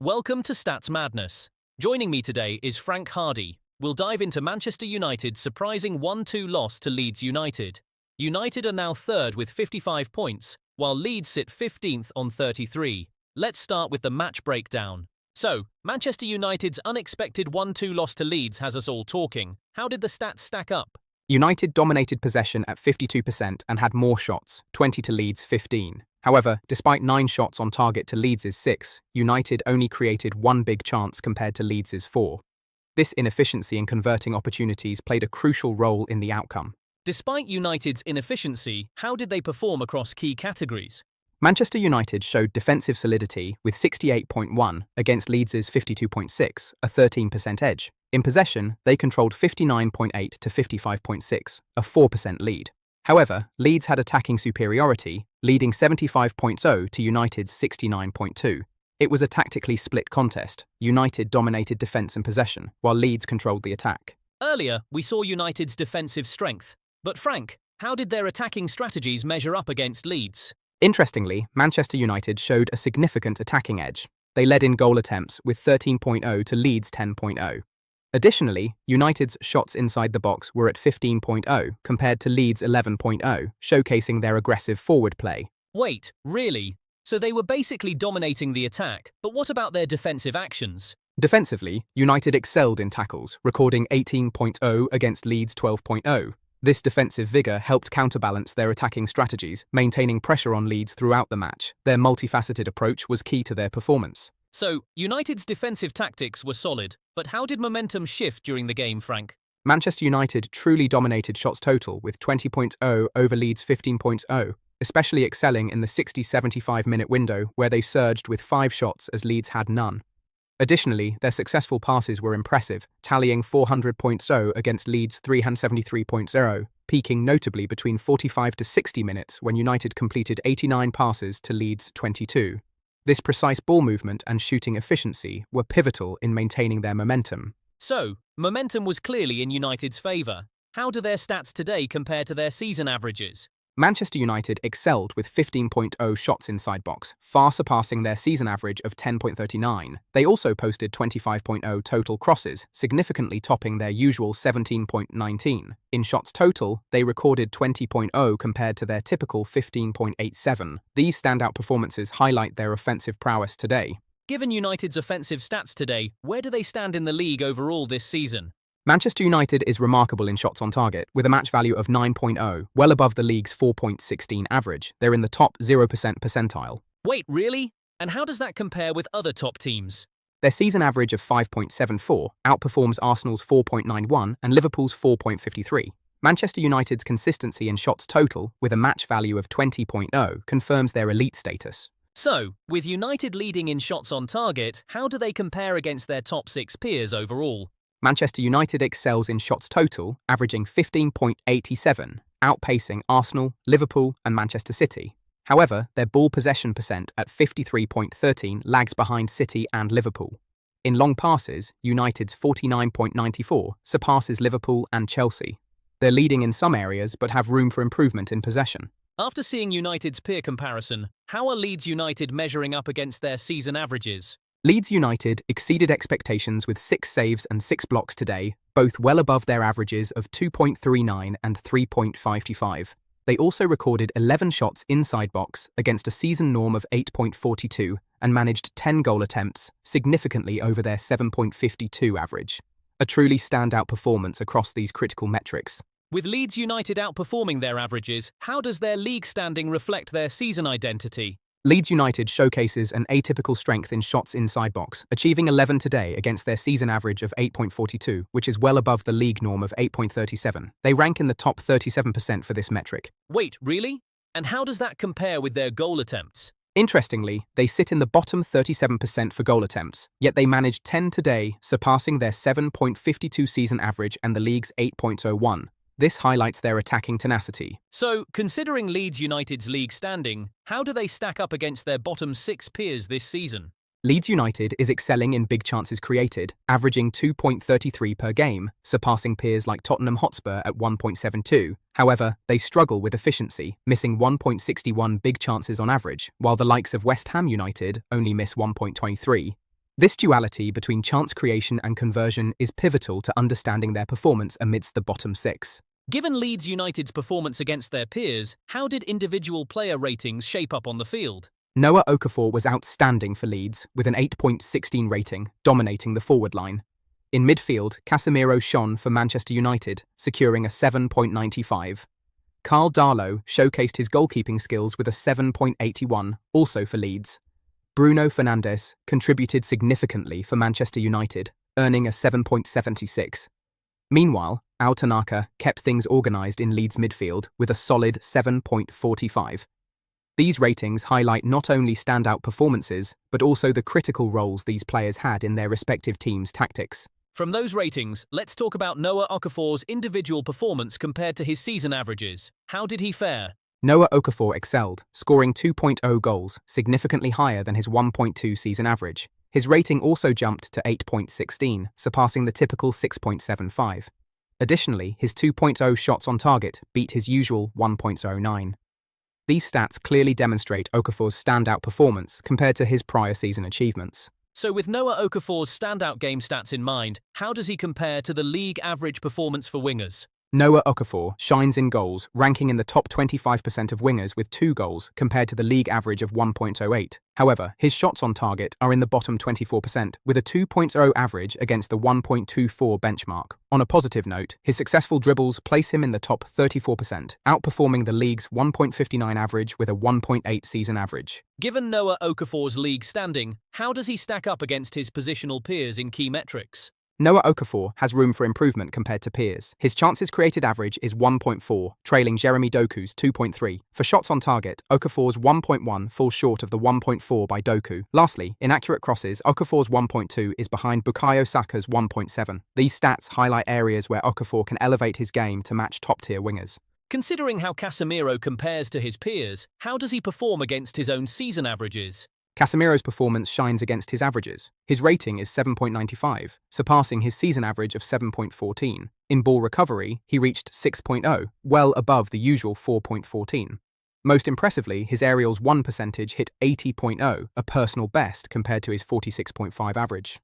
Welcome to Stats Madness. Joining me today is Frank Hardy. We'll dive into Manchester United's surprising 1-2 loss to Leeds United. United are now third with 55 points, while Leeds sit 15th on 33. Let's start with the match breakdown. So, Manchester United's unexpected 1-2 loss to Leeds has us all talking. How did the stats stack up? United dominated possession at 52% and had more shots, 20 to Leeds' 15. However, despite 9 shots on target to Leeds' 6, United only created one big chance compared to Leeds' 4. This inefficiency in converting opportunities played a crucial role in the outcome. Despite United's inefficiency, how did they perform across key categories? Manchester United showed defensive solidity with 68.1 against Leeds' 52.6, a 13% edge. In possession, they controlled 59.8 to 55.6, a 4% lead. However, Leeds had attacking superiority, leading 75.0 to United's 69.2. It was a tactically split contest. United dominated defence and possession, while Leeds controlled the attack. Earlier, we saw United's defensive strength. But Frank, how did their attacking strategies measure up against Leeds? Interestingly, Manchester United showed a significant attacking edge. They led in goal attempts with 13.0 to Leeds' 10.0. Additionally, United's shots inside the box were at 15.0 compared to Leeds' 11.0, showcasing their aggressive forward play. Wait, really? So they were basically dominating the attack, but what about their defensive actions? Defensively, United excelled in tackles, recording 18.0 against Leeds' 12.0. This defensive vigour helped counterbalance their attacking strategies, maintaining pressure on Leeds throughout the match. Their multifaceted approach was key to their performance. So, United's defensive tactics were solid, but how did momentum shift during the game, Frank? Manchester United truly dominated shots total with 20.0 over Leeds' 15.0, especially excelling in the 60-75 minute window where they surged with 5 shots as Leeds had none. Additionally, their successful passes were impressive, tallying 400.0 against Leeds' 373.0, peaking notably between 45 to 60 minutes when United completed 89 passes to Leeds' 22. This precise ball movement and shooting efficiency were pivotal in maintaining their momentum. So, momentum was clearly in United's favour. How do their stats today compare to their season averages? Manchester United excelled with 15.0 shots inside box, far surpassing their season average of 10.39. They also posted 25.0 total crosses, significantly topping their usual 17.19. In shots total, they recorded 20.0 compared to their typical 15.87. These standout performances highlight their offensive prowess today. Given United's offensive stats today, where do they stand in the league overall this season? Manchester United is remarkable in shots on target, with a match value of 9.0, well above the league's 4.16 average. They're in the top 0% percentile. Wait, really? And how does that compare with other top teams? Their season average of 5.74 outperforms Arsenal's 4.91 and Liverpool's 4.53. Manchester United's consistency in shots total, with a match value of 20.0, confirms their elite status. So, with United leading in shots on target, how do they compare against their top 6 peers overall? Manchester United excels in shots total, averaging 15.87, outpacing Arsenal, Liverpool and Manchester City. However, their ball possession percent at 53.13 lags behind City and Liverpool. In long passes, United's 49.94 surpasses Liverpool and Chelsea. They're leading in some areas but have room for improvement in possession. After seeing United's peer comparison, how are Leeds United measuring up against their season averages? Leeds United exceeded expectations with 6 saves and 6 blocks today, both well above their averages of 2.39 and 3.55. They also recorded 11 shots inside box against a season norm of 8.42 and managed 10 goal attempts, significantly over their 7.52 average. A truly standout performance across these critical metrics. With Leeds United outperforming their averages, how does their league standing reflect their season identity? Leeds United showcases an atypical strength in shots inside box, achieving 11 today against their season average of 8.42, which is well above the league norm of 8.37. They rank in the top 37% for this metric. Wait, really? And how does that compare with their goal attempts? Interestingly, they sit in the bottom 37% for goal attempts, yet they managed 10 today, surpassing their 7.52 season average and the league's 8.01. This highlights their attacking tenacity. So, considering Leeds United's league standing, how do they stack up against their bottom 6 peers this season? Leeds United is excelling in big chances created, averaging 2.33 per game, surpassing peers like Tottenham Hotspur at 1.72. However, they struggle with efficiency, missing 1.61 big chances on average, while the likes of West Ham United only miss 1.23. This duality between chance creation and conversion is pivotal to understanding their performance amidst the bottom six. Given Leeds United's performance against their peers, how did individual player ratings shape up on the field? Noah Okafor was outstanding for Leeds, with an 8.16 rating, dominating the forward line. In midfield, Casemiro shone for Manchester United, securing a 7.95. Carl Darlow showcased his goalkeeping skills with a 7.81, also for Leeds. Bruno Fernandes contributed significantly for Manchester United, earning a 7.76. Meanwhile, Ao Tanaka kept things organised in Leeds midfield with a solid 7.45. These ratings highlight not only standout performances, but also the critical roles these players had in their respective teams' tactics. From those ratings, let's talk about Noah Okafor's individual performance compared to his season averages. How did he fare? Noah Okafor excelled, scoring 2.0 goals, significantly higher than his 1.2 season average. His rating also jumped to 8.16, surpassing the typical 6.75. Additionally, his 2.0 shots on target beat his usual 1.09. These stats clearly demonstrate Okafor's standout performance compared to his prior season achievements. So with Noah Okafor's standout game stats in mind, how does he compare to the league average performance for wingers? Noah Okafor shines in goals, ranking in the top 25% of wingers with 2 goals compared to the league average of 1.08. However, his shots on target are in the bottom 24% with a 2.0 average against the 1.24 benchmark. On a positive note, his successful dribbles place him in the top 34%, outperforming the league's 1.59 average with a 1.8 season average. Given Noah Okafor's league standing, how does he stack up against his positional peers in key metrics? Noah Okafor has room for improvement compared to peers. His chances created average is 1.4, trailing Jeremy Doku's 2.3. For shots on target, Okafor's 1.1 falls short of the 1.4 by Doku. Lastly, in accurate crosses, Okafor's 1.2 is behind Bukayo Saka's 1.7. These stats highlight areas where Okafor can elevate his game to match top-tier wingers. Considering how Casemiro compares to his peers, how does he perform against his own season averages? Casemiro's performance shines against his averages. His rating is 7.95, surpassing his season average of 7.14. In ball recovery, he reached 6.0, well above the usual 4.14. Most impressively, his aerials 1 percentage hit 80.0, a personal best compared to his 46.5 average.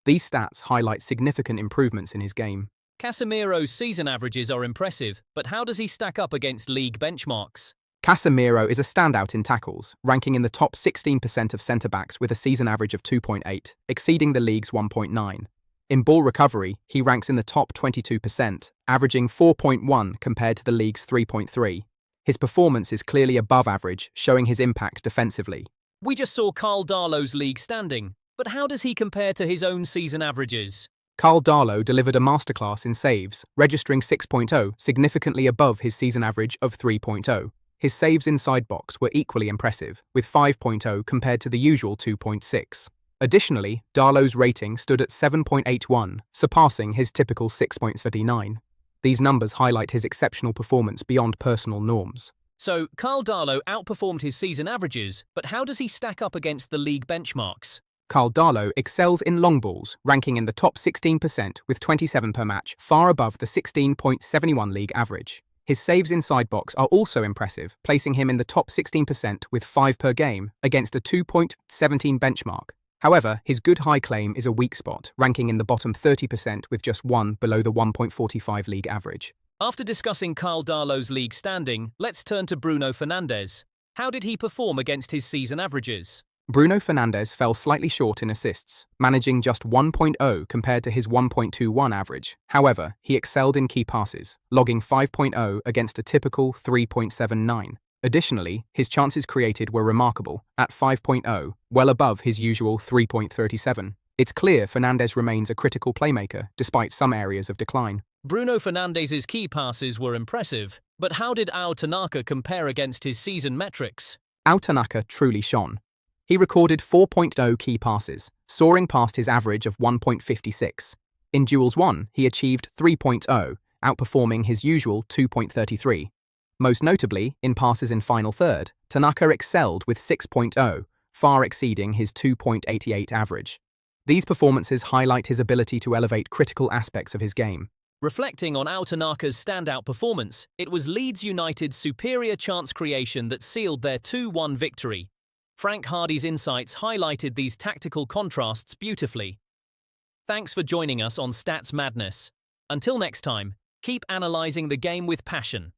These stats highlight significant improvements in his game. Casemiro's season averages are impressive, but how does he stack up against league benchmarks? Casemiro is a standout in tackles, ranking in the top 16% of centre-backs with a season average of 2.8, exceeding the league's 1.9. In ball recovery, he ranks in the top 22%, averaging 4.1 compared to the league's 3.3. His performance is clearly above average, showing his impact defensively. We just saw Carl Darlow's league standing, but how does he compare to his own season averages? Carl Darlow delivered a masterclass in saves, registering 6.0, significantly above his season average of 3.0. His saves inside box were equally impressive, with 5.0 compared to the usual 2.6. Additionally, Darlow's rating stood at 7.81, surpassing his typical 6.39. These numbers highlight his exceptional performance beyond personal norms. So, Carl Darlow outperformed his season averages, but how does he stack up against the league benchmarks? Carl Darlow excels in long balls, ranking in the top 16% with 27 per match, far above the 16.71 league average. His saves inside box are also impressive, placing him in the top 16% with 5 per game against a 2.17 benchmark. However, his good high claim is a weak spot, ranking in the bottom 30% with just 1 below the 1.45 league average. After discussing Carl Darlow's league standing, let's turn to Bruno Fernandes. How did he perform against his season averages? Bruno Fernandes fell slightly short in assists, managing just 1.0 compared to his 1.21 average. However, he excelled in key passes, logging 5.0 against a typical 3.79. Additionally, his chances created were remarkable, at 5.0, well above his usual 3.37. It's clear Fernandes remains a critical playmaker, despite some areas of decline. Bruno Fernandes's key passes were impressive, but how did Ao Tanaka compare against his season metrics? Ao Tanaka truly shone. He recorded 4.0 key passes, soaring past his average of 1.56. In duels won, he achieved 3.0, outperforming his usual 2.33. Most notably, in passes in final third, Tanaka excelled with 6.0, far exceeding his 2.88 average. These performances highlight his ability to elevate critical aspects of his game. Reflecting on Ao Tanaka's standout performance, it was Leeds United's superior chance creation that sealed their 2-1 victory. Frank Hardy's insights highlighted these tactical contrasts beautifully. Thanks for joining us on Stats Madness. Until next time, keep analyzing the game with passion.